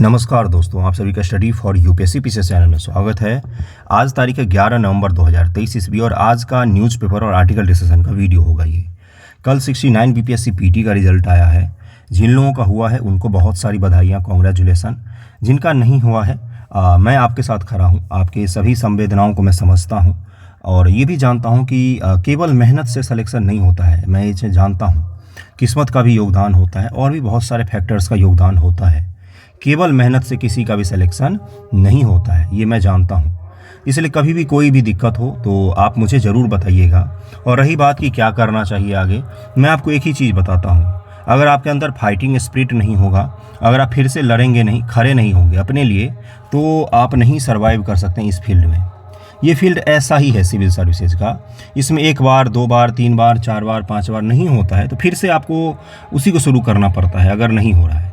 नमस्कार दोस्तों, आप सभी का study for UPSC PCS channel में स्वागत है। आज तारीख है 11 नवंबर 2023 ईस्वी और आज का न्यूज़पेपर और आर्टिकल डिस्कशन का वीडियो होगा। ये कल 69 बीपीएससी पीटी का रिजल्ट आया है। जिन लोगों का हुआ है उनको बहुत सारी बधाइयाँ, कॉन्ग्रेचुलेसन। जिनका नहीं हुआ है मैं आपके साथ खड़ा हूँ। आपके सभी संवेदनाओं को मैं समझता हूँ और ये भी जानता हूँ कि केवल मेहनत से सिलेक्शन नहीं होता है। मैं ये जानता हूँ किस्मत का भी योगदान होता है और भी बहुत सारे फैक्टर्स का योगदान होता है। केवल मेहनत से किसी का भी सिलेक्शन नहीं होता है, ये मैं जानता हूँ। इसलिए कभी भी कोई भी दिक्कत हो तो आप मुझे ज़रूर बताइएगा। और रही बात कि क्या करना चाहिए आगे, मैं आपको एक ही चीज़ बताता हूँ। अगर आपके अंदर फाइटिंग स्पिरिट नहीं होगा, अगर आप फिर से लड़ेंगे नहीं, खड़े नहीं होंगे अपने लिए, तो आप नहीं सर्वाइव कर सकते हैं इस फील्ड में। ये फील्ड ऐसा ही है सिविल सर्विसेज का। इसमें एक बार, दो बार, तीन बार, चार बार, पाँच बार नहीं होता है तो फिर से आपको उसी को शुरू करना पड़ता है अगर नहीं हो रहा है।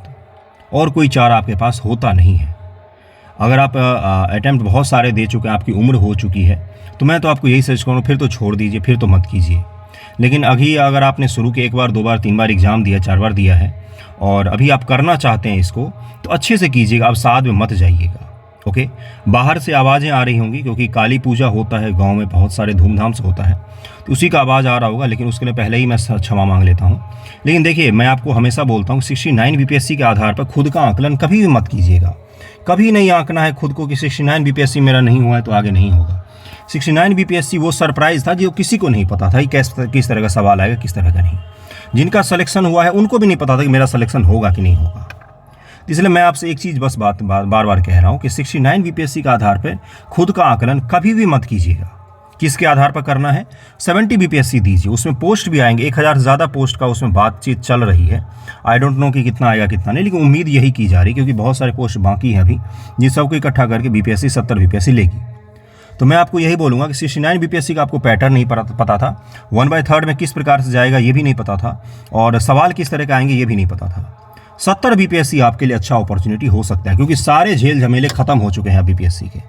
और कोई चारा आपके पास होता नहीं है। अगर आप अटैम्प्ट बहुत सारे दे चुके हैं, आपकी उम्र हो चुकी है, तो मैं तो आपको यही सजेस्ट करूँ फिर तो छोड़ दीजिए, फिर तो मत कीजिए। लेकिन अभी अगर आपने शुरू के एक बार, दो बार, तीन बार एग्ज़ाम दिया, चार बार दिया है और अभी आप करना चाहते हैं इसको, तो अच्छे से कीजिएगा। आप साथ में मत जाइएगा। ओके, बाहर से आवाज़ें आ रही होंगी क्योंकि काली पूजा होता है गांव में, बहुत सारे धूमधाम से होता है, तो उसी का आवाज़ आ रहा होगा। लेकिन उसके लिए पहले ही मैं क्षमा मांग लेता हूं। लेकिन देखिए, मैं आपको हमेशा बोलता हूं 69 बीपीएससी के आधार पर खुद का आकलन कभी भी मत कीजिएगा। कभी नहीं आंकना है खुद को कि 69 बीपीएससी मेरा नहीं हुआ है तो आगे नहीं होगा। 69 बीपीएससी वो सरप्राइज़ था जो किसी को नहीं पता था कि किस तरह का सवाल आएगा, किस तरह का नहीं। जिनका सिलेक्शन हुआ है उनको भी नहीं पता था कि मेरा सिलेक्शन होगा कि नहीं होगा। इसलिए मैं आपसे एक चीज़ बस बार बार कह रहा हूँ कि 69 बीपीएससी के आधार पर खुद का आकलन कभी भी मत कीजिएगा। किसके आधार पर करना है? 70 बीपीएससी दीजिए, उसमें पोस्ट भी आएंगे, 1000 से ज़्यादा पोस्ट का उसमें बातचीत चल रही है। आई डोंट नो कि कितना आएगा कितना नहीं, लेकिन उम्मीद यही की जा रही है क्योंकि बहुत सारे पोस्ट बाकी हैं अभी, जिस सबको इकट्ठा करके बीपीएससी 70 बीपीएससी लेगी। तो मैं आपको यही बोलूँगा कि 69 बीपीएससी का आपको पैटर्न नहीं पता था, 1/3 में किस प्रकार से जाएगा ये भी नहीं पता था, और सवाल किस तरह के आएंगे ये भी नहीं पता था। 70 बीपीएससी आपके लिए अच्छा अपॉर्चुनिटी हो सकता है क्योंकि सारे झेल झमेले खत्म हो चुके हैं बीपीएससी के।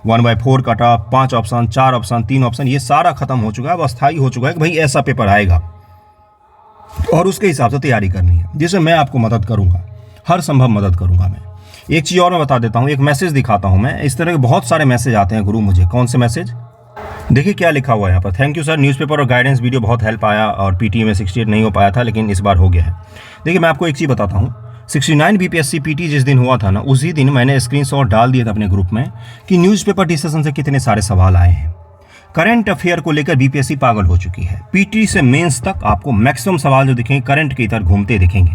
1/4 कटा, 5 ऑप्शन, 4 ऑप्शन, 3 ऑप्शन, ये सारा खत्म हो चुका है। अब अस्थायी हो चुका है कि भाई ऐसा पेपर आएगा और उसके हिसाब से तैयारी करनी है, जिससे मैं आपको मदद करूंगा, हर संभव मदद करूंगा। मैं एक चीज़ और मैं बता देता हूँ, एक मैसेज दिखाता हूँ मैं। इस तरह के बहुत सारे मैसेज आते हैं गुरु मुझे। कौन से मैसेज? देखिए क्या लिखा हुआ है यहाँ पर। थैंक यू सर, न्यूज़पेपर और गाइडेंस वीडियो बहुत हेल्प आया और पीटी में 68 नहीं हो पाया था लेकिन इस बार हो गया है। देखिए मैं आपको एक चीज़ बताता हूँ, 69 बीपीएससी पीटी जिस दिन हुआ था ना, उसी दिन मैंने स्क्रीनशॉट डाल दिया था अपने ग्रुप में कि न्यूज़पेपर डिस्कशन से कितने सारे सवाल आए हैं। करंट अफेयर को लेकर बीपीएससी पागल हो चुकी है। पीटी से मेंस तक आपको मैक्सिमम सवाल जो दिखेंगे करंट की तरह घूमते दिखेंगे।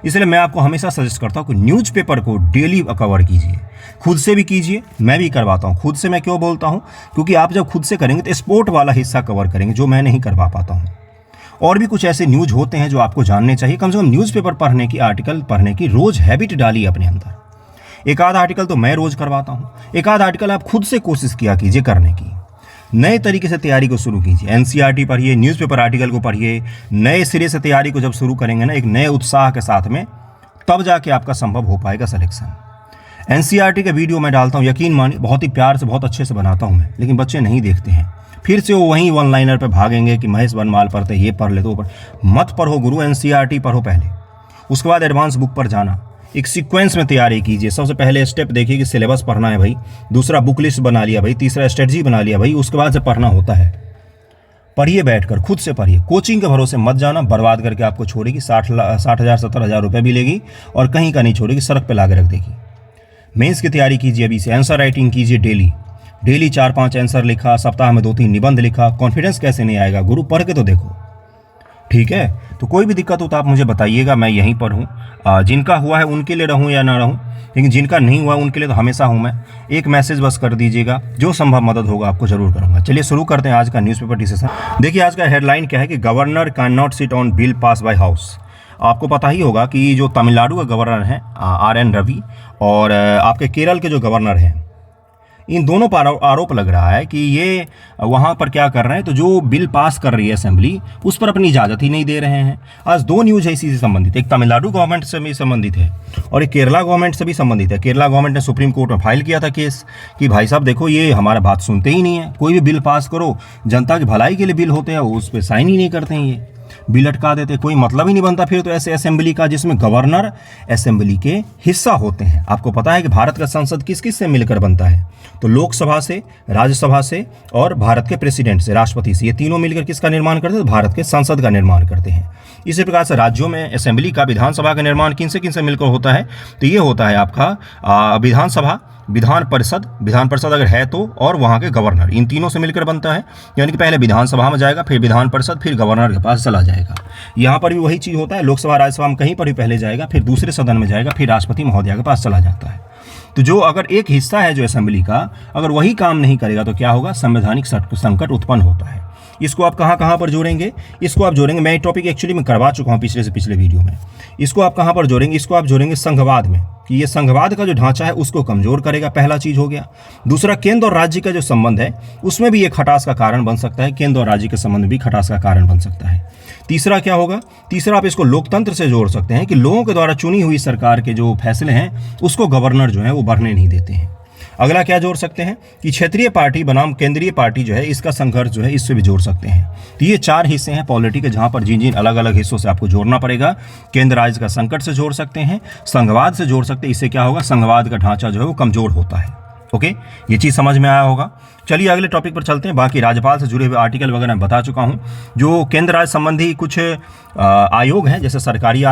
इसलिए मैं आपको हमेशा सजेस्ट करता हूँ कि न्यूज़पेपर को डेली कवर कीजिए, खुद से भी कीजिए। मैं भी करवाता हूँ खुद से। मैं क्यों बोलता हूँ? क्योंकि आप जब खुद से करेंगे तो स्पोर्ट वाला हिस्सा कवर करेंगे जो मैं नहीं करवा पाता हूँ। और भी कुछ ऐसे न्यूज़ होते हैं जो आपको जानने चाहिए। कम से कम न्यूज़पेपर पढ़ने की, आर्टिकल पढ़ने की रोज़ हैबिट डालिए अपने अंदर। एक आध आर्टिकल तो मैं रोज़ करवाता हूँ, एक आध आर्टिकल आप खुद से कोशिश किया कीजिए करने की। नए तरीके से तैयारी को शुरू कीजिए। एनसीईआरटी पढ़िए, न्यूज़पेपर आर्टिकल को पढ़िए। नए सिरे से तैयारी को जब शुरू करेंगे ना, एक नए उत्साह के साथ में, तब जाके आपका संभव हो पाएगा सिलेक्शन। एनसीईआरटी का वीडियो मैं डालता हूँ, यकीन मानिए बहुत ही प्यार से, बहुत अच्छे से बनाता हूँ मैं, लेकिन बच्चे नहीं देखते हैं। फिर से वो वहीं वन लाइनर पे भागेंगे कि महेश बनमाल पढ़ते, ये पढ़ ले तो पढ़। मत पढ़ो गुरु, एनसीईआरटी पढ़ो पहले, उसके बाद एडवांस बुक पर जाना। एक सीक्वेंस में तैयारी कीजिए। सबसे पहले स्टेप देखिए कि सिलेबस पढ़ना है भाई, दूसरा बुक लिस्ट बना लिया भाई, तीसरा स्ट्रेटजी बना लिया भाई, उसके बाद से पढ़ना होता है। पढ़िए बैठकर, खुद से पढ़िए। कोचिंग के भरोसे मत जाना, बर्बाद करके आपको छोड़ेगी। 60,000 70,000 रुपये भी लेगी और कहीं का नहीं छोड़ेगी, सड़क पर ला के रख देगी। मेंस की तैयारी कीजिए अभी से। आंसर राइटिंग कीजिए डेली 4-5 आंसर लिखा, सप्ताह में 2-3 निबंध लिखा। कॉन्फिडेंस कैसे नहीं आएगा गुरु? पढ़ के तो देखो, ठीक है? तो कोई भी दिक्कत हो तो आप मुझे बताइएगा, मैं यहीं पर हूँ। जिनका हुआ है उनके लिए रहूँ या ना रहूँ, लेकिन जिनका नहीं हुआ उनके लिए तो हमेशा हूँ मैं। एक मैसेज बस कर दीजिएगा, जो संभव मदद होगा आपको जरूर करूँगा। चलिए शुरू करते हैं आज का न्यूज़पेपर डिस्कशन। देखिए आज का हेडलाइन क्या है कि governor can not sit on bill pass by house. आपको पता ही होगा कि जो तमिलनाडु का गवर्नर हैं RN रवि और आपके केरल के जो गवर्नर हैं, इन दोनों पर आरोप लग रहा है कि ये वहाँ पर क्या कर रहे हैं, तो जो बिल पास कर रही है असेंबली, उस पर अपनी इजाज़त ही नहीं दे रहे हैं। आज दो न्यूज़ है इसी से संबंधित, एक तमिलनाडु गवर्नमेंट से भी संबंधित है और एक केरला गवर्नमेंट से भी संबंधित है। केरला गवर्नमेंट ने सुप्रीम कोर्ट में फाइल किया था केस कि भाई साहब देखो, ये हमारा बात सुनते ही नहीं है। कोई भी बिल पास करो, जनता की भलाई के लिए बिल होते हैं, उस पर साइन ही नहीं करते हैं ये। भी लटका देते, कोई मतलब ही नहीं बनता फिर तो ऐसे असेंबली का जिसमें गवर्नर असेंबली के हिस्सा होते हैं। आपको पता है कि भारत का संसद किस किस से मिलकर बनता है, तो लोकसभा से, राज्यसभा से और भारत के प्रेसिडेंट से, राष्ट्रपति से, ये तीनों मिलकर किसका निर्माण करते हैं? तो भारत के संसद का निर्माण करते हैं। इसी प्रकार से राज्यों में असेंबली का, विधानसभा का निर्माण किन से मिलकर होता है? तो ये होता है आपका विधानसभा, विधान परिषद अगर है तो, और वहाँ के गवर्नर, इन तीनों से मिलकर बनता है। यानी कि पहले विधानसभा में जाएगा, फिर विधान परिषद, फिर गवर्नर के पास चला जाएगा। यहाँ पर भी वही चीज़ होता है, लोकसभा राज्यसभा में कहीं पर भी पहले जाएगा, फिर दूसरे सदन में जाएगा, फिर राष्ट्रपति महोदया के पास चला जाता है। तो जो अगर एक हिस्सा है जो असेंबली का, अगर वही काम नहीं करेगा तो क्या होगा? संवैधानिक संकट उत्पन्न होता है। इसको आप कहाँ पर जोड़ेंगे? इसको आप जोड़ेंगे, मैं ये टॉपिक एक्चुअली में करवा चुका हूँ पिछले से पिछले वीडियो में। इसको आप कहाँ पर जोड़ेंगे? इसको आप जोड़ेंगे संघवाद में, कि ये संघवाद का जो ढांचा है उसको कमजोर करेगा, पहला चीज हो गया। दूसरा, केंद्र और राज्य का जो संबंध है उसमें भी ये खटास का कारण बन सकता है, केंद्र और राज्य के संबंध भी खटास का कारण बन सकता है। तीसरा क्या होगा? तीसरा, आप इसको लोकतंत्र से जोड़ सकते हैं कि लोगों के द्वारा चुनी हुई सरकार के जो फैसले हैं उसको गवर्नर जो है वो बढ़ने नहीं देते हैं। अगला क्या जोड़ सकते हैं कि क्षेत्रीय पार्टी बनाम केंद्रीय पार्टी जो है इसका संघर्ष जो है इससे भी जोड़ सकते हैं। तो ये 4 हिस्से हैं पॉलिटी के, जहां पर जिन अलग अलग हिस्सों से आपको जोड़ना पड़ेगा। केंद्र राज्य का संकट से जोड़ सकते हैं, संघवाद से जोड़ सकते हैं, इससे क्या होगा? संघवाद का ढांचा जो है वो कमजोर होता है। ओके, ये चीज़ समझ में आया होगा। चलिए अगले टॉपिक पर चलते हैं। बाकी राज्यपाल से जुड़े हुए आर्टिकल वगैरह मैं बता चुका हूँ। जो केंद्र राज्य संबंधी कुछ आयोग हैं, जैसे सरकारी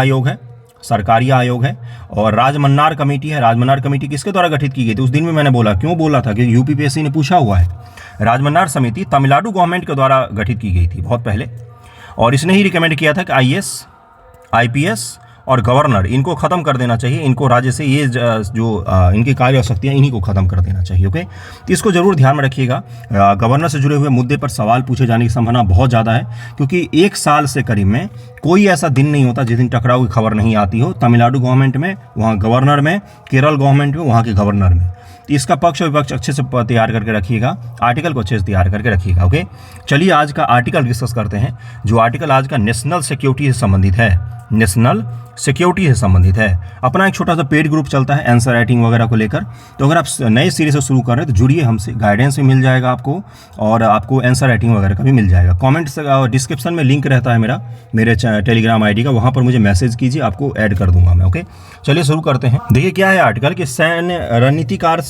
आयोग है और राजमन्नार कमेटी है। राजमन्नार कमेटी किसके द्वारा गठित की गई थी? उस दिन में मैंने बोला था कि यूपीपीएससी ने पूछा हुआ है। राजमन्नार समिति तमिलनाडु गवर्नमेंट के द्वारा गठित की गई थी बहुत पहले, और इसने ही रिकमेंड किया था कि आईएएस, आईपीएस और गवर्नर इनको खत्म कर देना चाहिए, इनको राज्य से ये जो इनकी कार्य शक्तियाँ इन्हीं को खत्म कर देना चाहिए। ओके, तो इसको जरूर ध्यान में रखिएगा। गवर्नर से जुड़े हुए मुद्दे पर सवाल पूछे जाने की संभावना बहुत ज़्यादा है, क्योंकि 1 साल से करीब में कोई ऐसा दिन नहीं होता जिस दिन टकराव की खबर नहीं आती हो। तमिलनाडु गवर्नमेंट में, वहाँ गवर्नर में, केरल गवर्नमेंट में, वहाँ के गवर्नर में। तो इसका पक्ष और विपक्ष अच्छे से तैयार करके रखिएगा, आर्टिकल को अच्छे से तैयार करके रखिएगा। ओके, चलिए आज का आर्टिकल डिस्कस करते हैं। जो आर्टिकल आज का नेशनल सिक्योरिटी से संबंधित है, नेशनल सिक्योरिटी से संबंधित है। अपना एक छोटा सा पेड ग्रुप चलता है आंसर राइटिंग वगैरह को लेकर, तो अगर आप नए सीरीज से शुरू कर रहे हैं तो जुड़िए हमसे, गाइडेंस भी मिल जाएगा आपको और आपको आंसर राइटिंग वगैरह का भी मिल जाएगा। कमेंट डिस्क्रिप्शन में लिंक रहता है मेरे टेलीग्राम आईडी का, वहाँ पर मुझे मैसेज कीजिए, आपको ऐड कर दूंगा मैं। ओके, चलिए शुरू करते हैं। देखिए क्या है आर्टिकल कि सेना और रणनीतिकार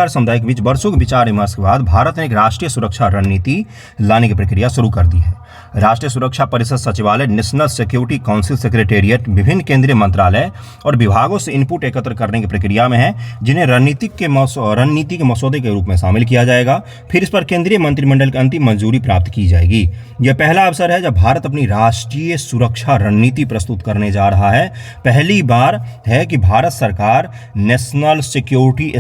समुदाय के बीच वर्षों के विचार विमर्श के बाद भारत ने एक राष्ट्रीय सुरक्षा रणनीति लाने की प्रक्रिया शुरू कर दी है। राष्ट्रीय सुरक्षा परिषद सचिवालय, नेशनल सिक्योरिटी काउंसिल सेक्रेटेरिएट विभिन्न केंद्रीय मंत्रालय और विभागों से इनपुट एकत्र करने की प्रक्रिया में है, जिन्हें रणनीति के मसौदे के रूप में शामिल किया जाएगा। फिर इस पर केंद्रीय मंत्रिमंडल की अंतिम मंजूरी प्राप्त की जाएगी। यह पहला अवसर है जब भारत अपनी राष्ट्रीय सुरक्षा रणनीति प्रस्तुत करने जा रहा है। पहली बार है कि भारत सरकार नेशनल सिक्योरिटी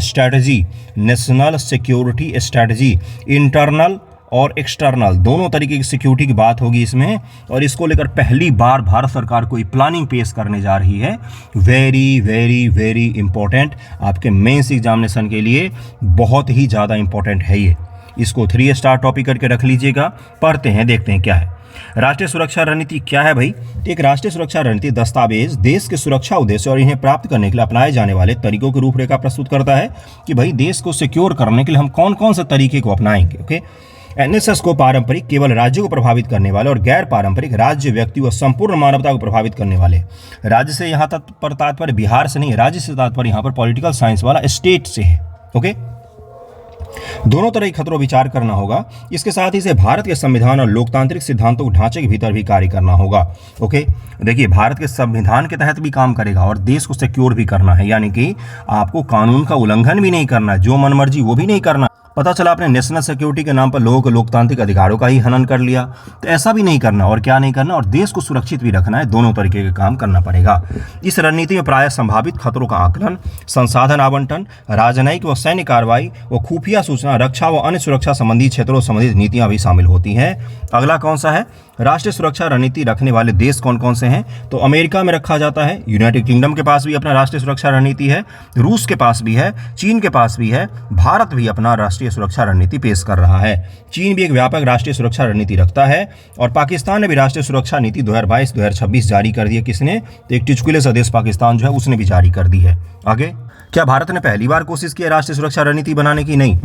स्ट्रेटजी इंटरनल और एक्सटर्नल दोनों तरीके की सिक्योरिटी की बात होगी इसमें, और इसको लेकर पहली बार भारत सरकार कोई प्लानिंग पेश करने जा रही है। वेरी वेरी वेरी इंपॉर्टेंट, आपके मेंस एग्जामिनेशन के लिए बहुत ही ज़्यादा इंपॉर्टेंट है ये। इसको 3 स्टार टॉपिक करके रख लीजिएगा। पढ़ते हैं, देखते हैं क्या है। राष्ट्रीय सुरक्षा रणनीति क्या है भाई? एक राष्ट्रीय सुरक्षा रणनीति दस्तावेज देश के सुरक्षा उद्देश्य और इन्हें प्राप्त करने के लिए अपनाए जाने वाले तरीकों की रूपरेखा प्रस्तुत करता है कि भाई देश को सिक्योर करने के लिए हम कौन कौन से तरीके को अपनाएंगे। ओके, एनएसएस को पारंपरिक केवल राज्य को प्रभावित करने वाले और गैर पारंपरिक राज्य, व्यक्ति व संपूर्ण मानवता को प्रभावित करने वाले। राज्य से यहाँ तक पर तात्पर्य बिहार से नहीं, राज्य से तात्पर्य यहाँ पर पॉलिटिकल साइंस वाला स्टेट से है। ओके, दोनों तरह के खतरों विचार करना होगा। इसके साथ ही इसे भारत के संविधान और लोकतांत्रिक सिद्धांतों के ढांचे के भीतर भी कार्य करना होगा। ओके, देखिए भारत के संविधान के तहत भी काम करेगा और देश को सिक्योर भी करना है, यानी कि आपको कानून का उल्लंघन भी नहीं करना है, जो मनमर्जी वो भी नहीं करना। पता चला आपने नेशनल सिक्योरिटी के नाम पर लोगों के लोकतांत्रिक अधिकारों का ही हनन कर लिया, तो ऐसा भी नहीं करना। और क्या नहीं करना, और देश को सुरक्षित भी रखना है। दोनों तरीके के काम करना पड़ेगा। इस रणनीति में प्रायः संभावित खतरों का आकलन, संसाधन आवंटन, राजनयिक व सैन्य कार्रवाई व खुफिया सूचना, रक्षा व अन्य सुरक्षा संबंधी क्षेत्रों संबंधित नीतियां भी शामिल होती हैं। अगला कौन सा है? राष्ट्रीय सुरक्षा रणनीति रखने वाले देश कौन कौन से हैं? तो अमेरिका में रखा जाता है, यूनाइटेड किंगडम के पास भी अपना राष्ट्रीय सुरक्षा रणनीति है, रूस के पास भी है, चीन के पास भी है, भारत भी अपना राष्ट्रीय सुरक्षा रणनीति पेश कर रहा है। चीन भी एक व्यापक राष्ट्रीय सुरक्षा रणनीति रखता है और पाकिस्तान ने भी राष्ट्रीय सुरक्षा नीति 2022-2026 जारी कर दी है। किसने? तो एक टिचकुले सा देश पाकिस्तान जो है उसने भी जारी कर दी है। आगे क्या भारत ने पहली बार कोशिश की है राष्ट्रीय सुरक्षा रणनीति बनाने की? नहीं।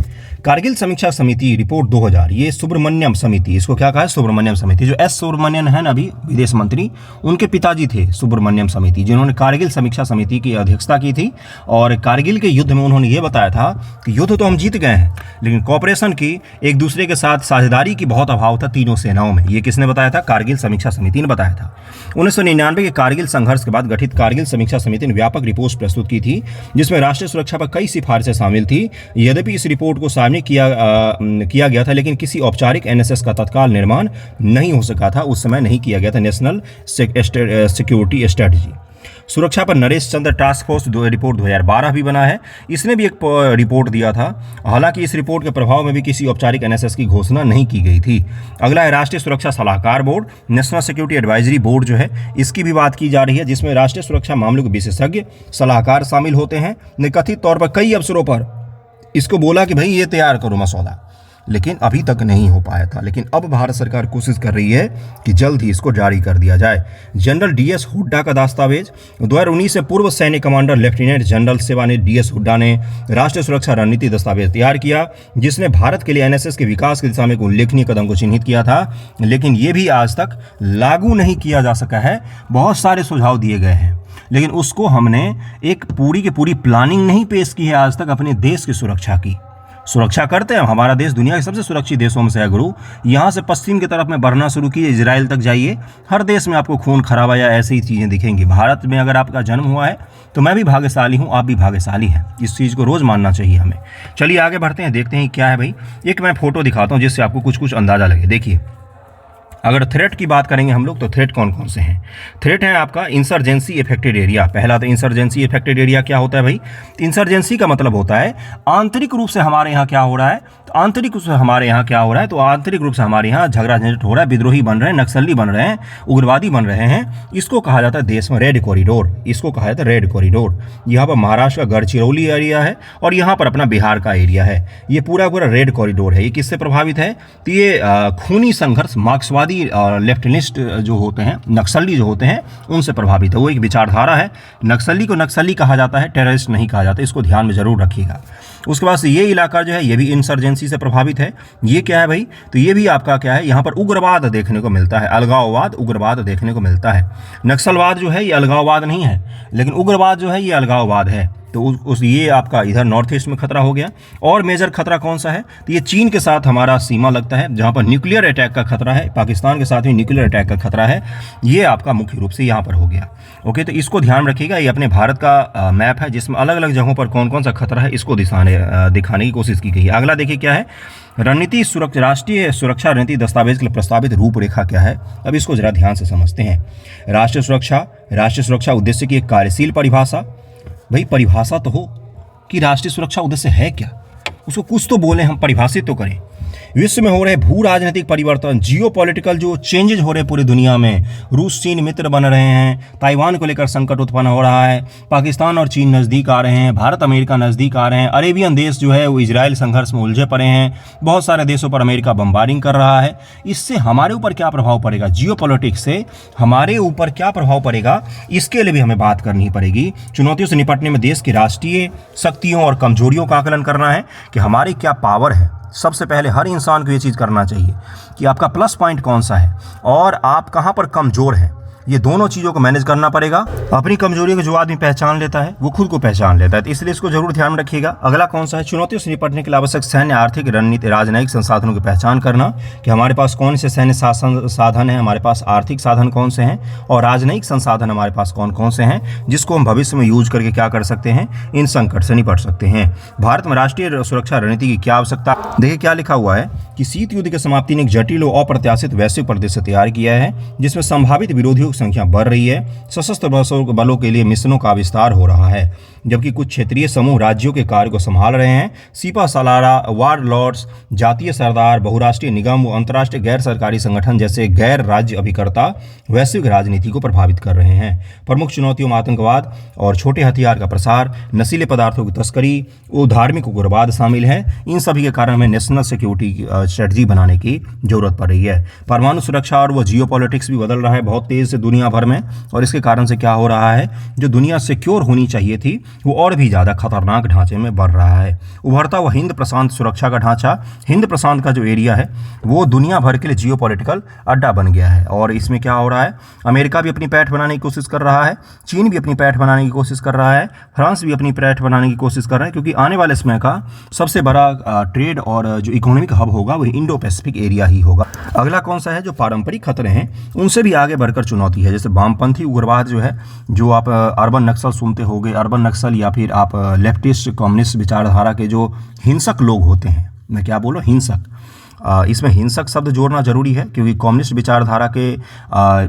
कारगिल समीक्षा समिति रिपोर्ट 2000, ये सुब्रमण्यम समिति, इसको क्या कहा है? सुब्रमण्यम समिति। जो एस सुब्रमण्यन है ना अभी विदेश मंत्री, उनके पिताजी थे सुब्रमण्यम समिति, जिन्होंने कारगिल समीक्षा समिति की अध्यक्षता की थी। और कारगिल के युद्ध में उन्होंने ये बताया था कि युद्ध तो हम जीत गए हैं, लेकिन कॉपरेशन की, एक दूसरे के साथ साझेदारी की बहुत अभाव था तीनों सेनाओं में। ये किसने बताया था? कारगिल समीक्षा समिति ने बताया था। 1999 के कारगिल संघर्ष के बाद गठित कारगिल समीक्षा समिति ने व्यापक रिपोर्ट प्रस्तुत की थी, जिसमें राष्ट्रीय सुरक्षा पर कई सिफारिशें शामिल थी। यद्यपि इस रिपोर्ट को सामने किया गया था, लेकिन किसी औपचारिक एनएसएस का तत्काल निर्माण नहीं हो सका था। उस समय नहीं किया गया था नेशनल सिक्योरिटी स्ट्रेटजी। सुरक्षा पर नरेश चंद्र टास्क फोर्स रिपोर्ट 2012 भी बना है, इसने भी एक रिपोर्ट दिया था। हालांकि इस रिपोर्ट के प्रभाव में भी किसी औपचारिक एनएसएस की घोषणा नहीं की गई थी। अगला है राष्ट्रीय सुरक्षा सलाहकार board, national security advisory board जो है, इसकी भी बात की जा रही है, जिसमें राष्ट्रीय सुरक्षा मामलों के विशेषज्ञ सलाहकार शामिल होते हैं। ने कथित तौर पर कई अवसरों पर इसको बोला कि भाई ये तैयार करो मसौदा, लेकिन अभी तक नहीं हो पाया था। लेकिन अब भारत सरकार कोशिश कर रही है कि जल्द ही इसको जारी कर दिया जाए। जनरल डीएस हुड्डा का दस्तावेज 2019 से पूर्व सैन्य कमांडर लेफ्टिनेंट जनरल सेवानिवृत्त डीएस हुड्डा ने राष्ट्रीय सुरक्षा रणनीति दस्तावेज तैयार किया, जिसने भारत के लिए एनएसएस के विकास की दिशा में एक उल्लेखनीय कदम को चिन्हित किया था, लेकिन ये भी आज तक लागू नहीं किया जा सका है। बहुत सारे सुझाव दिए गए हैं, लेकिन उसको हमने एक पूरी की पूरी प्लानिंग नहीं पेश की है आज तक अपने देश की सुरक्षा की। सुरक्षा करते हैं, हमारा देश दुनिया के सबसे सुरक्षित देशों में से है गुरु। यहाँ से पश्चिम की तरफ में बढ़ना शुरू कीजिए, इजराइल तक जाइए, हर देश में आपको खून खराबा या ऐसी ही चीज़ें दिखेंगी। भारत में अगर आपका जन्म हुआ है तो मैं भी भाग्यशाली हूँ, आप भी भाग्यशाली हैं। इस चीज़ को रोज़ मानना चाहिए हमें। चलिए आगे बढ़ते हैं, देखते हैं क्या है भाई। एक मैं फोटो दिखाता हूँ जिससे आपको कुछ अंदाज़ा लगे। देखिए, अगर थ्रेट की बात करेंगे हम लोग तो थ्रेट कौन कौन से हैं? थ्रेट है आपका इंसर्जेंसी इफेक्टेड एरिया। पहला तो इंसर्जेंसी इफेक्टेड एरिया क्या होता है भाई? इंसर्जेंसी का मतलब होता है आंतरिक रूप से हमारे यहाँ क्या हो रहा है। तो आंतरिक रूप से हमारे यहाँ क्या हो रहा है? तो आंतरिक रूप से हमारे यहाँ झगड़ा झंझट हो रहा है, विद्रोही बन रहे हैं, नक्सली बन रहे हैं, उग्रवादी बन रहे हैं। इसको कहा जाता है देश में रेड कॉरिडोर, इसको कहा जाता है रेड कॉरिडोर। यहाँ पर महाराष्ट्र का गढ़चिरौली एरिया है और यहाँ पर अपना बिहार का एरिया है। ये पूरा रेड कॉरिडोर है। ये किससे प्रभावित है? तो ये खूनी संघर्ष मार्क्सवादी और लेफ्टिनिस्ट जो होते हैं, नक्सली जो होते हैं, उनसे प्रभावित है। वो एक विचारधारा है। नक्सली को नक्सली कहा जाता है, टेररिस्ट नहीं कहा जाता। इसको ध्यान में जरूर रखिएगा। उसके बाद से ये इलाका जो है ये भी इंसर्जेंसी से प्रभावित है। ये क्या है भाई? तो ये भी आपका क्या है, यहाँ पर उग्रवाद देखने को मिलता है, अलगाववाद, उग्रवाद देखने को मिलता है। नक्सलवाद जो है ये अलगाववाद नहीं है, लेकिन उग्रवाद जो है ये अलगाववाद है। तो ये आपका इधर नॉर्थ ईस्ट में खतरा हो गया। और मेजर खतरा कौन सा है? तो ये चीन के साथ हमारा सीमा लगता है, जहाँ पर न्यूक्लियर अटैक का खतरा है। पाकिस्तान के साथ भी न्यूक्लियर अटैक का खतरा है। ये आपका मुख्य रूप से यहाँ पर हो गया। ओके, तो इसको ध्यान रखिएगा। ये अपने भारत का मैप है, जिसमें अलग अलग जगहों पर कौन कौन सा खतरा है इसको दिखाने की कोशिश की गई है। अगला देखिए क्या है, रणनीति राष्ट्रीय सुरक्षा रणनीति दस्तावेज के लिए प्रस्तावित रूपरेखा क्या है। अब इसको जरा ध्यान से समझते हैं। राष्ट्रीय सुरक्षा उद्देश्य की एक कार्यशील परिभाषा। भाई परिभाषा तो हो कि राष्ट्रीय सुरक्षा उद्देश्य है क्या, उसको कुछ तो बोले, हम परिभाषित तो करें। विश्व में हो रहे भू राजनीतिक परिवर्तन, जियो पॉलिटिकल जो चेंजेज हो रहे पूरी दुनिया में, रूस चीन मित्र बन रहे हैं, ताइवान को लेकर संकट उत्पन्न हो रहा है, पाकिस्तान और चीन नज़दीक आ रहे हैं, भारत अमेरिका नज़दीक आ रहे हैं, अरेबियन देश जो है वो इजराइल संघर्ष में उलझे पड़े हैं, बहुत सारे देशों पर अमेरिका बम्बारिंग कर रहा है। इससे हमारे ऊपर क्या प्रभाव पड़ेगा? जियो पॉलिटिक्स से हमारे ऊपर क्या प्रभाव पड़ेगा, इसके लिए भी हमें बात करनी पड़ेगी। चुनौतियों से निपटने में देश की राष्ट्रीय शक्तियों और कमजोरियों का आकलन करना है कि हमारी क्या पावर है। सबसे पहले हर इंसान को ये चीज़ करना चाहिए कि आपका प्लस पॉइंट कौन सा है और आप कहाँ पर कमज़ोर हैं। ये दोनों चीज़ों को मैनेज करना पड़ेगा। अपनी कमजोरियों को जो आदमी पहचान लेता है वो खुद को पहचान लेता है, तो इसलिए इसको जरूर ध्यान रखिएगा। अगला कौन सा है? चुनौतियों से निपटने के लिए आवश्यक सैन्य, आर्थिक, रणनीति, राजनयिक संसाधनों की पहचान करना कि हमारे पास कौन से सैन्य साधन हैं, हमारे पास आर्थिक साधन कौन से हैं और राजनयिक संसाधन हमारे पास कौन कौन से हैं, जिसको हम भविष्य में यूज करके क्या कर सकते हैं, इन संकट से निपट सकते हैं। भारत में राष्ट्रीय सुरक्षा रणनीति की क्या आवश्यकता? देखिए क्या लिखा हुआ है कि शीत युद्ध की समाप्ति ने एक जटिल और अप्रत्याशित वैश्विक परिदृश्य तैयार किया है, जिसमें संभावित विरोधियों की संख्या बढ़ रही है। सशस्त्र बलों के लिए मिशनों का विस्तार हो रहा है, जबकि कुछ क्षेत्रीय समूह राज्यों के कार्य को संभाल रहे हैं। सिपा सालारा, वार लॉर्ड्स, जातीय सरदार, बहुराष्ट्रीय निगम व अंतर्राष्ट्रीय गैर सरकारी संगठन जैसे गैर राज्य अभिकर्ता वैश्विक राजनीति को प्रभावित कर रहे हैं। प्रमुख चुनौतियों में आतंकवाद और छोटे हथियार का प्रसार, नशीले पदार्थों की तस्करी, धार्मिक उग्रवाद शामिल है। इन सभी के कारण हमें नेशनल सिक्योरिटी स्ट्रेटजी बनाने की जरूरत पड़ रही है। परमाणु सुरक्षा और वो जियो पॉलिटिक्स भी बदल रहा है बहुत तेज से दुनिया भर में, और इसके कारण से क्या हो रहा है, जो दुनिया सिक्योर होनी चाहिए थी वो और भी ज़्यादा खतरनाक ढांचे में बढ़ रहा है। उभरता हुआ हिंद प्रशांत सुरक्षा का ढांचा, हिंद प्रशांत का जो एरिया है वो दुनिया भर के लिए जियोपॉलिटिकल अड्डा बन गया है। और इसमें क्या हो रहा है, अमेरिका भी अपनी पैठ बनाने की कोशिश कर रहा है, चीन भी अपनी पैठ बनाने की कोशिश कर रहा है, फ्रांस भी अपनी पैठ बनाने की कोशिश कर रहा है, क्योंकि आने वाले समय का सबसे बड़ा ट्रेड और जो इकोनॉमिक हब होगा वो इंडो पैसिफिक एरिया ही होगा। अगला कौन सा है, जो पारंपरिक खतरे हैं उनसे भी आगे बढ़कर चुनौती है, जैसे वामपंथी उग्रवाद जो है, जो आप अर्बन नक्सल सुनते होंगे, अर्बन नक्सल या फिर आप लेफ्टिस्ट कम्युनिस्ट विचारधारा के जो हिंसक लोग होते हैं, मैं क्या बोलूँ हिंसक, इसमें हिंसक शब्द जोड़ना जरूरी है, क्योंकि कम्युनिस्ट विचारधारा के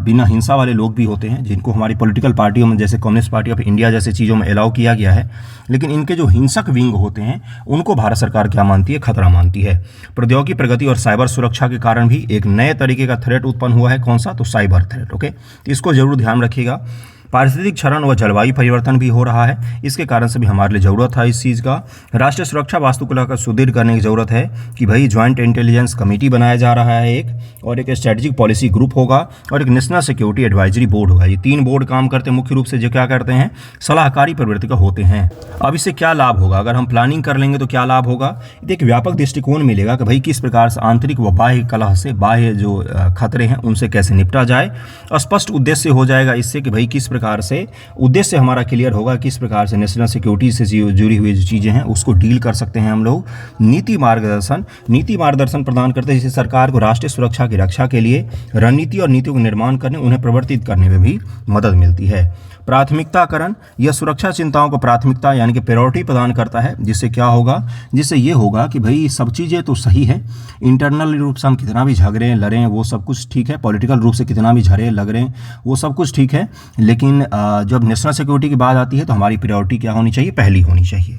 बिना हिंसा वाले लोग भी होते हैं जिनको हमारी पॉलिटिकल पार्टियों में, जैसे कम्युनिस्ट पार्टी ऑफ इंडिया जैसी चीज़ों में अलाउ किया गया है, लेकिन इनके जो हिंसक विंग होते हैं उनको भारत सरकार क्या मानती है, खतरा मानती है। प्रौद्योगिकी प्रगति और साइबर सुरक्षा के कारण भी एक नए तरीके का थ्रेट उत्पन्न हुआ है, कौन सा, तो साइबर थ्रेट। ओके, इसको जरूर ध्यान रखिएगा। पारिस्थितिक क्षरण व जलवायु परिवर्तन भी हो रहा है, इसके कारण से भी हमारे लिए ज़रूरत है इस चीज़ का। राष्ट्रीय सुरक्षा वास्तुकला का सुदृढ़ करने की ज़रूरत है कि भाई ज्वाइंट इंटेलिजेंस कमेटी बनाया जा रहा है एक, और एक स्ट्रेटेजिक पॉलिसी ग्रुप होगा, और एक नेशनल सिक्योरिटी एडवाइजरी बोर्ड होगा। ये 3 बोर्ड काम करते हैं मुख्य रूप से, जो क्या करते हैं, सलाहकारी प्रवृत्ति का होते हैं। अब इससे क्या लाभ होगा, अगर हम प्लानिंग कर लेंगे तो क्या लाभ होगा, एक व्यापक दृष्टिकोण मिलेगा कि भाई किस प्रकार से आंतरिक व बाह्य कलह से, बाह्य जो खतरे हैं उनसे कैसे निपटा जाए। स्पष्ट उद्देश्य हो जाएगा इससे कि भाई किस प्रकार से उद्देश्य हमारा क्लियर होगा, किस प्रकार से नेशनल सिक्योरिटी से जुड़ी हुई जो चीज़ें हैं उसको डील कर सकते हैं हम लोग। नीति मार्गदर्शन प्रदान करते हैं, जिससे सरकार को राष्ट्रीय सुरक्षा की रक्षा के लिए रणनीति और नीतियों का निर्माण करने, उन्हें प्रवर्तित करने में भी मदद मिलती है। प्राथमिकताकरण, यह सुरक्षा चिंताओं को प्राथमिकता यानी कि प्रायोरिटी प्रदान करता है, जिससे क्या होगा, जिससे ये होगा कि भाई सब चीज़ें तो सही है, इंटरनल रूप से हम कितना भी झगड़ें लड़ें वो सब कुछ ठीक है, पॉलिटिकल रूप से कितना भी झगड़े लग रहे हैं वो सब कुछ ठीक है, लेकिन जब नेशनल सिक्योरिटी की बात आती है तो हमारी प्रायोरिटी क्या होनी चाहिए, पहली होनी चाहिए।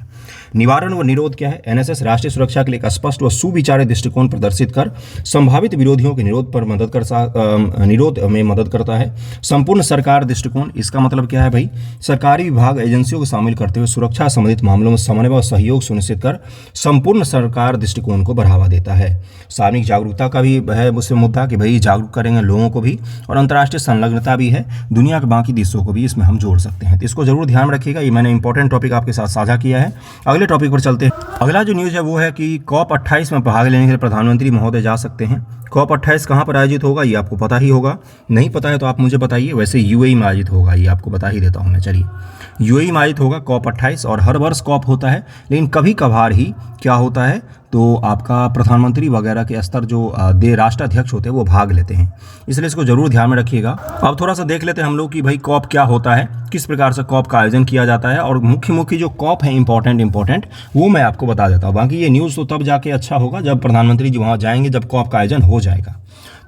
निवारण व निरोध क्या है, एनएसएस राष्ट्रीय सुरक्षा के लिए एक स्पष्ट व सुविचारित दृष्टिकोण प्रदर्शित कर संभावित विरोधियों के निरोध में मदद करता है। संपूर्ण सरकार दृष्टिकोण, इसका मतलब क्या है भाई, सरकारी विभाग एजेंसियों को शामिल करते हुए सुरक्षा संबंधित मामलों में समन्वय व सहयोग सुनिश्चित कर संपूर्ण सरकार दृष्टिकोण को बढ़ावा देता है। सार्वजनिक जागरूकता का भी है मुझसे मुद्दा कि भाई जागरूक करेंगे लोगों को भी, और अंतर्राष्ट्रीय संलग्नता भी है, दुनिया के बाकी देशों को भी इसमें हम जोड़ सकते हैं, तो इसको जरूर ध्यान रखिएगा। ये मैंने इंपॉर्टेंट टॉपिक आपके साथ साझा किया है। अगले टॉपिक पर चलते हैं। अगला जो न्यूज़ है वो है कि COP28 में भाग लेने के लिए प्रधानमंत्री महोदय जा सकते हैं। COP28 कहाँ पर आयोजित होगा ये आपको पता ही होगा, नहीं पता है तो आप मुझे बताइए। वैसे UAE में आयोजित होगा, ये आपको बता ही देता हूँ मैं। चलिए, UAE में आयोजित होगा COP28, और हर वर्ष COP होता है, लेकिन कभी कभार ही क्या होता है तो आपका प्रधानमंत्री वगैरह के स्तर जो राष्ट्राध्यक्ष होते हैं वो भाग लेते हैं, इसलिए इसको जरूर ध्यान में रखिएगा। अब थोड़ा सा देख लेते हैं हम लोग कि भाई COP क्या होता है, किस प्रकार से COP का आयोजन किया जाता है, और मुख्य जो COP है इंपॉर्टेंट वो मैं आपको बता देता हूँ। बाकी ये न्यूज़ तो तब जाके अच्छा होगा जब प्रधानमंत्री जी वहाँ जाएंगे, जब COP का आयोजन हो जाएगा।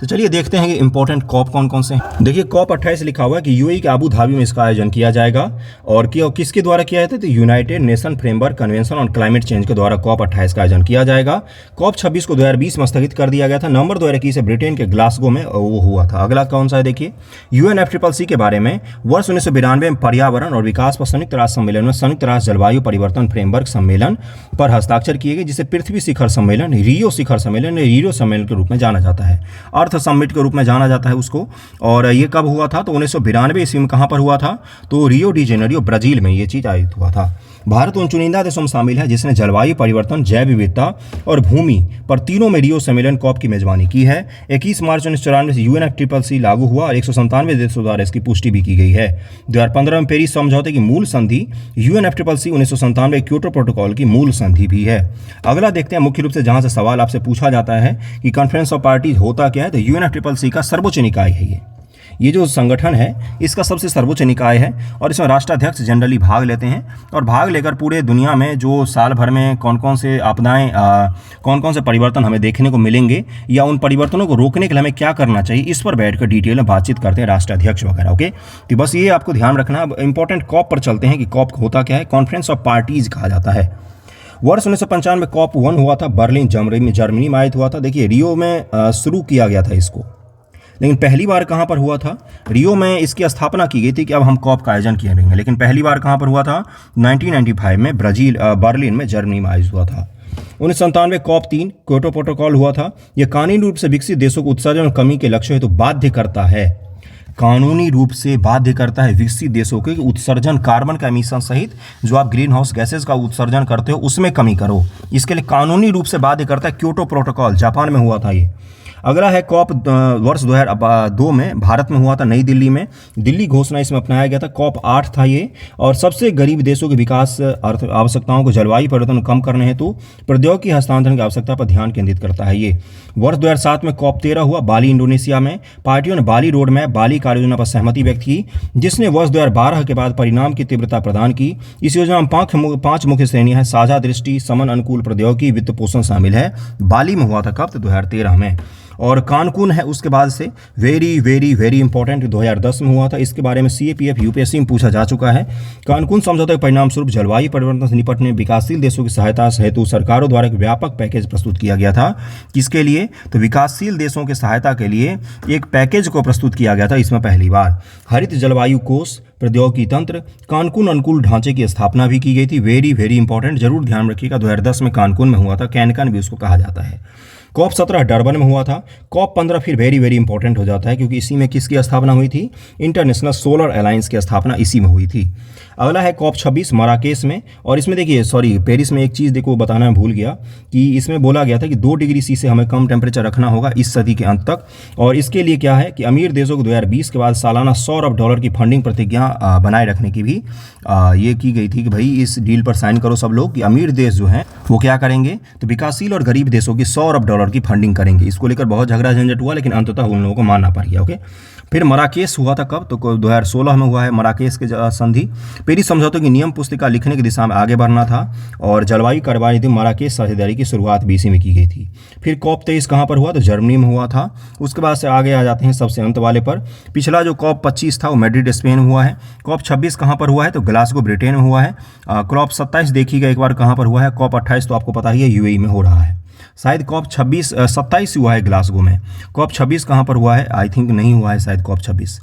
तो चलिए देखते हैं कि इंपॉर्टेंट COP कौन कौन से हैं। देखिए COP28 लिखा हुआ है कि UAE के आबू धाबी में इसका आयोजन किया जाएगा, और किसके द्वारा किया जाता है, तो United nation framework convention on climate change के द्वारा COP28 का आयोजन किया जाएगा। COP26 को 2020 में स्थगित कर दिया गया था। नवंबर 2021 से ब्रिटेन के ग्लासगो में वो हुआ था। अगला कौन सा है, देखिए UNFCCC के बारे में वर्ष 1992 में पर्यावरण और विकास पर संयुक्त राष्ट्र सम्मेलन में संयुक्त राष्ट्र जलवायु परिवर्तन फ्रेमवर्क सम्मेलन पर हस्ताक्षर किए गए, जिसे पृथ्वी शिखर सम्मेलन, रियो शिखर सम्मेलन, रियो सम्मेलन के रूप में जाना जाता है, अर्थ समिट के रूप में जाना जाता है उसको। और ये कब हुआ था, तो 1992 ईस्वी में कहाँ पर हुआ था, तो रियो डी जेनेरियो ब्राजील में ये चीज़ आयोजित हुआ था। भारत उन चुनिंदा देशों में शामिल है जिसने जलवायु परिवर्तन, जैव विविधता और भूमि पर तीनों में रियो सम्मेलन COP की मेजबानी की है। 21 मार्च 1994 से UNFCCC लागू हुआ और 197 देशों द्वारा इसकी पुष्टि भी की गई है। 2015 में पेरिस समझौते की मूल संधि, UNFCCC 1997 क्योटो प्रोटोकॉल की मूल संधि भी है। अगला देखते हैं मुख्य रूप से जहां से सवाल आपसे पूछा जाता है कि कॉन्फ्रेंस ऑफ पार्टीज होता क्या है, तो UNFCCC का सर्वोच्च निकाय है ये जो संगठन है इसका सबसे सर्वोच्च निकाय है, और इसमें राष्ट्राध्यक्ष जनरली भाग लेते हैं, और भाग लेकर पूरे दुनिया में जो साल भर में कौन कौन से आपदाएं, कौन कौन से परिवर्तन हमें देखने को मिलेंगे, या उन परिवर्तनों को रोकने के लिए हमें क्या करना चाहिए, इस पर बैठकर डिटेल में बातचीत करते हैं राष्ट्राध्यक्ष वगैरह। ओके, तो बस ये आपको ध्यान रखना। अब इंपॉर्टेंट COP पर चलते हैं कि COP होता क्या है। कॉन्फ्रेंस ऑफ पार्टीज कहा जाता है। वर्ष 1995 में COP1 हुआ था, बर्लिन जर्मनी में आयोजित हुआ था। देखिए रियो में शुरू किया गया था इसको, लेकिन पहली बार कहाँ पर हुआ था, रियो में इसकी स्थापना की गई थी कि अब हम COP का आयोजन करेंगे, लेकिन पहली बार कहाँ पर हुआ था, 1995 में बर्लिन में जर्मनी में आयोजित हुआ था। 1997 COP3 क्योटो प्रोटोकॉल हुआ था। यह कानूनी रूप से विकसित देशों को उत्सर्जन और कमी के लक्ष्य हेतु बाध्य करता है। कानूनी रूप से बाध्य करता है विकसित देशों के कि उत्सर्जन कार्बन का एमिशन सहित जो आप ग्रीन हाउस गैसेज का उत्सर्जन करते हो उसमें कमी करो। इसके लिए कानूनी रूप से बाध्य करता है क्योटो प्रोटोकॉल, जापान में हुआ था ये। अगला है कॉप वर्ष 2002 में भारत में हुआ था, नई दिल्ली में। दिल्ली घोषणा इसमें अपनाया गया था। कॉप 8 था ये, और सबसे गरीब देशों के विकास आवश्यकताओं को जलवायु परिवर्तन कम करने हेतु प्रौद्योगिकी हस्तांतरण की आवश्यकता पर ध्यान केंद्रित करता है ये। वर्ष 2007 में कॉप 13 हुआ बाली, इंडोनेशिया में। पार्टियों ने बाली रोड मैप, बाली कार्य योजना पर सहमति व्यक्त की, जिसने वर्ष 2012 के बाद परिणाम की तीव्रता प्रदान की। इस योजना में 5 मुख्य श्रेणियां हैं। साझा दृष्टि, समन अनुकूल प्रौद्योगिकी, वित्त पोषण शामिल है। बाली में हुआ था कब? तो 2013 में। और कानकून है उसके बाद से, वेरी वेरी वेरी इंपॉर्टेंट, 2010 में हुआ था। इसके बारे में CAPF यूपीएससी में पूछा जा चुका है। कानकून समझौते के परिणाम स्वरूप जलवायु परिवर्तन से निपटने विकासशील देशों की सहायता हेतु सरकारों द्वारा एक व्यापक पैकेज प्रस्तुत किया गया था। किसके लिए? तो विकासशील देशों की सहायता के लिए एक पैकेज को प्रस्तुत किया गया था। इसमें पहली बार हरित जलवायु कोष, प्रौद्योगिकी तंत्र, कानकून अनुकूल ढांचे की स्थापना भी की गई थी। वेरी वेरी इंपॉर्टेंट, जरूर ध्यान रखिएगा। 2010 में कानकून में हुआ था, कैनकन भी उसको कहा जाता है। कॉप 17 डरबन में हुआ था। कॉप 15 फिर वेरी वेरी इंपॉर्टेंट हो जाता है, क्योंकि इसी में किसकी स्थापना हुई थी? इंटरनेशनल सोलर अलायंस की स्थापना इसी में हुई थी। अगला है कॉप 26 मराकेश में, और इसमें देखिए पेरिस में एक चीज़ देखो बताना मैं भूल गया कि इसमें बोला गया था कि 2 डिग्री सी से हमें कम टेम्परेचर रखना होगा इस सदी के अंत तक। और इसके लिए क्या है कि अमीर देशों को 2020 के बाद सालाना $100 अरब की फंडिंग प्रतिज्ञा बनाए रखने की भी ये की गई थी कि भाई इस डील पर साइन करो सब लोग कि अमीर देश जो हैं वो क्या करेंगे, तो विकासशील और गरीब देशों की $100 अरब की फंडिंग करेंगे। इसको लेकर बहुत झगड़ा झंझट हुआ, लेकिन अंततः उन लोगों को मानना पड़ गया। ओके, फिर मराकेश हुआ था कब? तो 2016 में हुआ है मराकेश के संधि। पेरिस समझौते की नियम पुस्तिका लिखने की दिशा में आगे बढ़ना था, और जलवायु कार्यवाही मराकेश साझेदारी की शुरुआत भी इसी में की गई थी। फिर कॉप 23 कहाँ पर हुआ? तो जर्मनी में हुआ था। उसके बाद से आगे आ जाते हैं सबसे अंत वाले पर। पिछला जो कॉप 25 था वो मैड्रिड स्पेन में हुआ है। कॉप 26 कहाँ पर हुआ है? तो ग्लासगो ब्रिटेन में हुआ है। कॉप 27 देखिएगा एक बार कहाँ पर हुआ है। कॉप 28 तो आपको पता ही है UAE में हो रहा है। शायद कॉप 27 हुआ है ग्लासगो में। कॉप 26 कहाँ पर हुआ है? आई थिंक नहीं हुआ है शायद कॉप 26।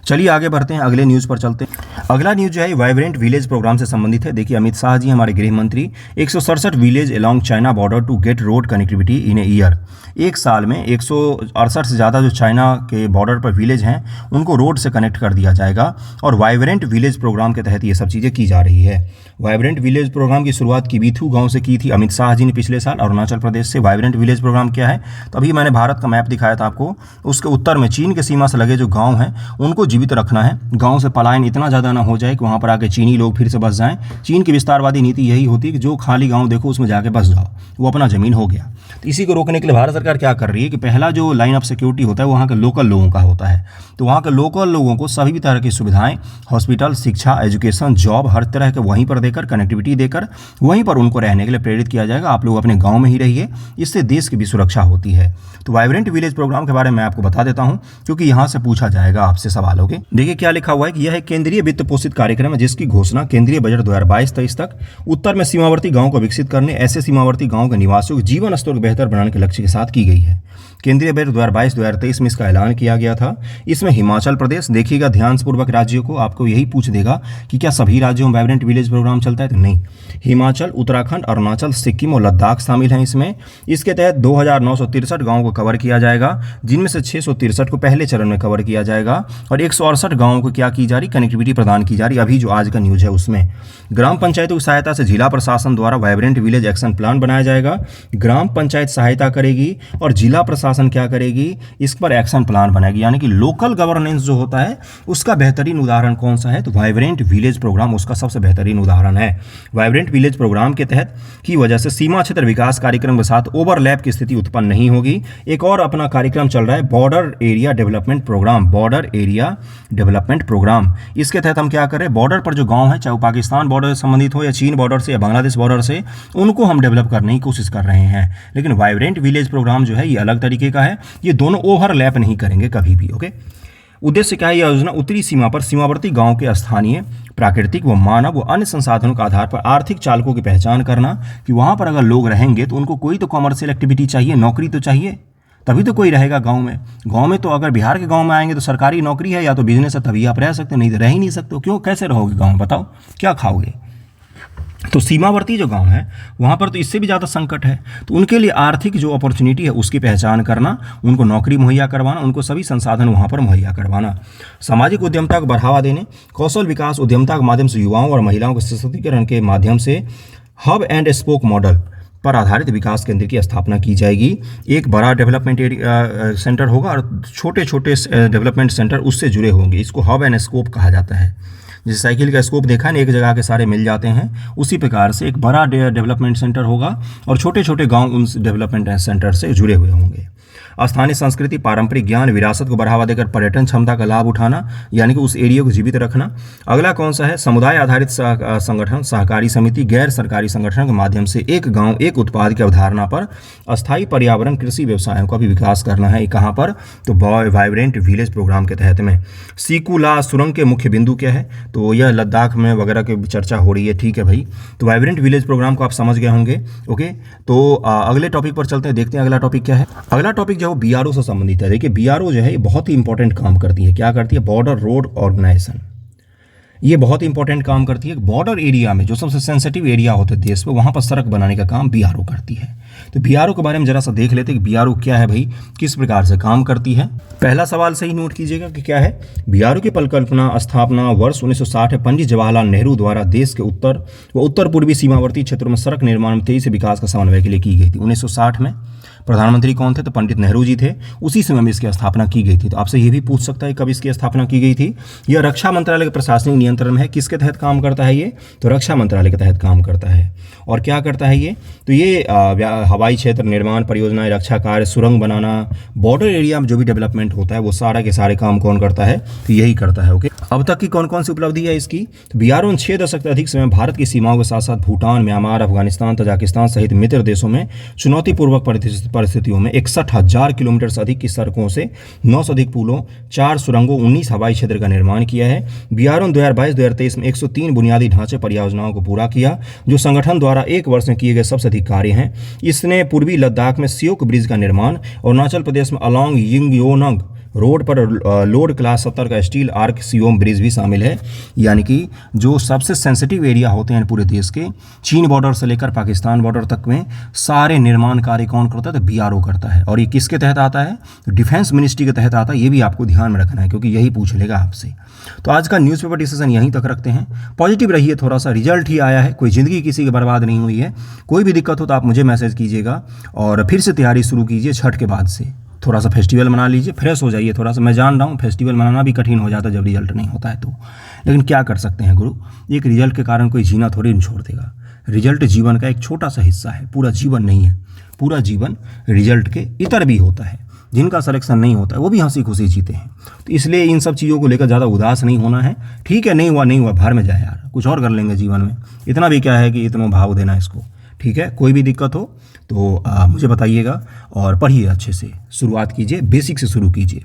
चलिए आगे बढ़ते हैं, अगले न्यूज़ पर चलते हैं। अगला न्यूज़ जो है वाइब्रेंट विलेज प्रोग्राम से संबंधित है। देखिए अमित शाह जी हमारे गृह मंत्री, 167 village along China border to get road connectivity in a year. एक साल में 168 से ज़्यादा जो चाइना के बॉर्डर पर विलेज हैं उनको रोड से कनेक्ट कर दिया जाएगा, और वाइब्रेंट विलेज प्रोग्राम के तहत ये सब चीज़ें की जा रही है। वाइब्रेंट विलेज प्रोग्राम की शुरुआत किबीथू गाँव से की थी अमित शाह जी ने पिछले साल, अरुणाचल प्रदेश से। वाइब्रेंट विलेज प्रोग्राम क्या है? तो अभी मैंने भारत का मैप दिखाया था आपको, उसके उत्तर में चीन के सीमा से लगे जो गाँव हैं उनको जीवित रखना है। गांव से पलायन इतना ज़्यादा ना हो जाए कि वहाँ पर आके चीनी लोग फिर से बस जाएं। चीन की विस्तारवादी नीति यही होती है कि जो खाली गांव देखो उसमें जाके बस जाओ, वो अपना ज़मीन हो गया। तो इसी को रोकने के लिए भारत सरकार क्या कर रही है कि पहला जो लाइन ऑफ सिक्योरिटी होता है वो वहाँ के लोकल लोगों का होता है। तो वहाँ के लोकल लोगों को सभी भी तरह की सुविधाएं, हॉस्पिटल, शिक्षा, एजुकेशन, जॉब, हर तरह के वहीं पर देकर, कनेक्टिविटी देकर वहीं पर उनको रहने के लिए प्रेरित किया जाएगा। आप लोग अपने गाँव में ही रहिए, इससे देश की भी सुरक्षा होती है। तो वाइब्रेंट विलेज प्रोग्राम के बारे में आपको बता देता हूँ, क्योंकि यहाँ से पूछा जाएगा आपसे सवाल। ओके, देखिए क्या लिखा हुआ है कि यह एक केंद्रीय वित्त पोषित कार्यक्रम है जिसकी घोषणा केंद्रीय बजट 2022-23 तक उत्तर में सीमावर्ती गांवों को विकसित करने, ऐसे सीमावर्ती गांवों के निवासियों के जीवन स्तर को बेहतर बनाने के लक्ष्य के साथ की गई है। केंद्रीय बजट 2022-2023 में इसका ऐलान किया गया था। इसमें हिमाचल प्रदेश, देखिएगा ध्यानपूर्वक राज्यों को, आपको यही पूछ देगा कि क्या सभी राज्यों में वाइब्रेंट विलेज प्रोग्राम चलता है? तो नहीं, हिमाचल, उत्तराखंड, अरुणाचल, सिक्किम और लद्दाख शामिल हैं इसमें। इसके तहत 2963 गाँवों को कवर किया जाएगा, जिनमें से 663 को पहले चरण में कवर किया जाएगा, और 168 गाँवों को क्या की जा रही? कनेक्टिविटी प्रदान की जा रही। अभी जो आज का न्यूज़ है उसमें ग्राम पंचायतों की सहायता से जिला प्रशासन द्वारा वाइब्रेंट विलेज एक्शन प्लान बनाया जाएगा। ग्राम पंचायत सहायता करेगी और जिला प्रशासन क्या करेगी? इस पर एक्शन प्लान बनाएगी। यानी कि लोकल गवर्नेंस जो होता है उसका बेहतरीन उदाहरण कौन सा है? तो वाइब्रेंट विलेज प्रोग्राम उसका सबसे बेहतरीन उदाहरण है। वाइब्रेंट विलेज प्रोग्राम के तहत की वजह से सीमा क्षेत्र विकास कार्यक्रम के साथ ओवरलैप की स्थिति उत्पन्न नहीं होगी। एक और अपना कार्यक्रम चल रहा है border area development programme, border area development programme. इसके तहत हम क्या कर रहे हैं? बॉर्डर पर जो गांव है, चाहे वो पाकिस्तान बॉर्डर से संबंधित हो या चीन बॉर्डर से या बांग्लादेश बॉर्डर से, उनको हम डेवलप करने की कोशिश कर रहे हैं। लेकिन वाइब्रेंट विलेज प्रोग्राम जो है ये अलग तरीके का है, ये दोनों ओवरलैप नहीं करेंगे कभी भी। ओके, उद्देश्य क्या है? यह योजना उत्तरी सीमा पर सीमावर्ती गांव के स्थानीय, प्राकृतिक व मानव व अन्य संसाधनों के आधार पर आर्थिक चालकों की पहचान करना, कि वहां पर अगर लोग रहेंगे तो उनको कोई तो कॉमर्शियल एक्टिविटी चाहिए, नौकरी तो चाहिए, तभी तो कोई रहेगा गांव में। गांव में तो अगर बिहार के गांव में आएंगे तो सरकारी नौकरी है या तो बिजनेस है, तभी आप रह सकते, नहीं तो रह ही नहीं सकते। क्यों? कैसे रहोगे गांव में? बताओ क्या खाओगे? तो सीमावर्ती जो गांव है वहाँ पर तो इससे भी ज़्यादा संकट है। तो उनके लिए आर्थिक जो अपॉर्चुनिटी है उसकी पहचान करना, उनको नौकरी मुहैया करवाना, उनको सभी संसाधन वहाँ पर मुहैया करवाना, सामाजिक उद्यमता को बढ़ावा देने, कौशल विकास उद्यमता के माध्यम से युवाओं और महिलाओं के सशक्तिकरण के माध्यम से हब एंड स्पोक मॉडल पर आधारित विकास केंद्र की स्थापना की जाएगी। एक बड़ा डेवलपमेंट सेंटर होगा और छोटे छोटे डेवलपमेंट सेंटर उससे जुड़े होंगे। इसको हब एंड स्कोप कहा जाता है। जैसे साइकिल का स्कोप देखा ना, एक जगह के सारे मिल जाते हैं, उसी प्रकार से एक बड़ा डेवलपमेंट सेंटर होगा और छोटे छोटे गांव उन डेवलपमेंट सेंटर से जुड़े हुए होंगे। स्थानीय संस्कृति, पारंपरिक ज्ञान, विरासत को बढ़ावा देकर पर्यटन क्षमता का लाभ उठाना, यानी कि उस एरिया को जीवित रखना। अगला कौन सा है? समुदाय आधारित संगठन, सहकारी समिति, गैर सरकारी संगठन के माध्यम से एक गांव एक उत्पाद की अवधारणा पर अस्थायी पर्यावरण कृषि व्यवसायों का भी विकास करना है। कहाँ पर? तो वाइब्रेंट विलेज प्रोग्राम के तहत में। सीकुला सुरंग के मुख्य बिंदु क्या है? तो यह लद्दाख में वगैरह की चर्चा हो रही है। ठीक है भाई, तो वाइब्रेंट विलेज प्रोग्राम को आप समझ गए होंगे। ओके, तो अगले टॉपिक पर चलते हैं, देखते हैं अगला टॉपिक क्या है। अगला टॉपिक जो बीआरओ से संबंधित है। देखिए बीआरओ जो है ये बहुत ही इंपॉर्टेंट काम करती है। क्या करती है? Border road organisation. ये बहुत इंपॉर्टेंट काम करती है। बॉर्डर एरिया में जो सबसे सेंसिटिव एरिया होते हैं देश में, वहाँ पर सड़क बनाने का काम बीआरओ करती है। तो बीआरओ के बारे में जरा सा देख लेते हैं कि बीआरओ क्या है भाई, किस प्रकार से काम करती है। पहला सवाल सही नोट कीजिएगा कि क्या है। बीआरओ की परिकल्पना स्थापना वर्ष 1960 में पंडित जवाहरलाल नेहरू द्वारा देश के उत्तर व उत्तर पूर्वी सीमावर्ती क्षेत्रों में सड़क निर्माण में तेजी से विकास का समन्वय के लिए की गई थी। 1960 में प्रधानमंत्री कौन थे? तो पंडित नेहरू जी थे। उसी समय में इसकी स्थापना की गई थी। तो आपसे ये भी पूछ सकता है कब इसकी स्थापना की गई थी। यह रक्षा मंत्रालय के प्रशासनिक नियंत्रण में है। किसके तहत काम करता है ये? तो रक्षा मंत्रालय के तहत काम करता है। और क्या करता है ये? तो ये हवाई क्षेत्र निर्माण परियोजनाएं, रक्षा कार्य, सुरंग बनाना, बॉर्डर एरिया में जो भी डेवलपमेंट होता है वो सारा के सारे काम कौन करता है? तो यही करता है। ओके, अब तक की कौन कौन सी उपलब्धि है इसकी? तो बीआरओ 6 दशक से अधिक समय भारत की सीमाओं के साथ साथ भूटान, म्यांमार, अफगानिस्तान, तजाकिस्तान सहित मित्र देशों में चुनौतीपूर्वक परिस्थितियों में 61,000 किलोमीटर से अधिक की सड़कों से 9 से अधिक पुलों, 4 सुरंगों, 19 हवाई क्षेत्र का निर्माण किया है। बीआरओ 2022-2023 में 103 बुनियादी ढांचे परियोजनाओं को पूरा किया, जो संगठन द्वारा एक वर्ष में किए गए सबसे अधिक कार्य हैं। इसने पूर्वी लद्दाख में सियोक ब्रिज का निर्माण और अरुणाचल प्रदेश में अलोंग यिंगयोनग रोड पर लोड क्लास 70 का स्टील आर्क सियोम ब्रिज भी शामिल है। यानी कि जो सबसे सेंसिटिव एरिया होते हैं पूरे देश के, चीन बॉर्डर से लेकर पाकिस्तान बॉर्डर तक में सारे निर्माण कार्य कौन करता है? तो बीआरओ करता है। और ये किसके तहत आता है? तो डिफेंस मिनिस्ट्री के तहत आता है। ये भी आपको ध्यान में रखना है क्योंकि यही पूछ लेगा आपसे। तो आज का न्यूज़पेपर डिस्कशन यहीं तक रखते हैं। पॉजिटिव रहिए, थोड़ा सा रिजल्ट ही आया है, कोई ज़िंदगी किसी की बर्बाद नहीं हुई है। कोई भी दिक्कत हो तो आप मुझे मैसेज कीजिएगा और फिर से तैयारी शुरू कीजिए। छठ के बाद से थोड़ा सा फेस्टिवल मना लीजिए, फ्रेश हो जाइए थोड़ा सा। मैं जान रहा हूँ फेस्टिवल मनाना भी कठिन हो जाता है जब रिजल्ट नहीं होता है तो, लेकिन क्या कर सकते हैं गुरु, एक रिजल्ट के कारण कोई जीना थोड़ी नहीं छोड़ देगा। रिजल्ट जीवन का एक छोटा सा हिस्सा है, पूरा जीवन नहीं है। पूरा जीवन रिजल्ट के इतर भी होता है। जिनका सिलेक्शन नहीं होता है वो भी हंसी खुशी जीते हैं। तो इसलिए इन सब चीज़ों को लेकर ज़्यादा उदास नहीं होना है। ठीक है, नहीं हुआ भर में जाए यार, कुछ और कर लेंगे जीवन में। इतना भी क्या है कि इतना भाव देना इसको। ठीक है, कोई भी दिक्कत हो तो मुझे बताइएगा और पढ़िए अच्छे से। शुरुआत कीजिए, बेसिक से शुरू कीजिए।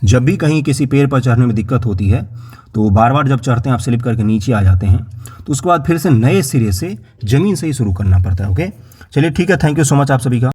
जब भी कहीं किसी पेड़ पर चढ़ने में दिक्कत होती है तो बार बार जब चढ़ते हैं आप स्लिप करके नीचे आ जाते हैं, तो उसके बाद फिर से नए सिरे से ज़मीन से ही शुरू करना पड़ता है। ओके, चलिए ठीक है, थैंक यू सो मच आप सभी का।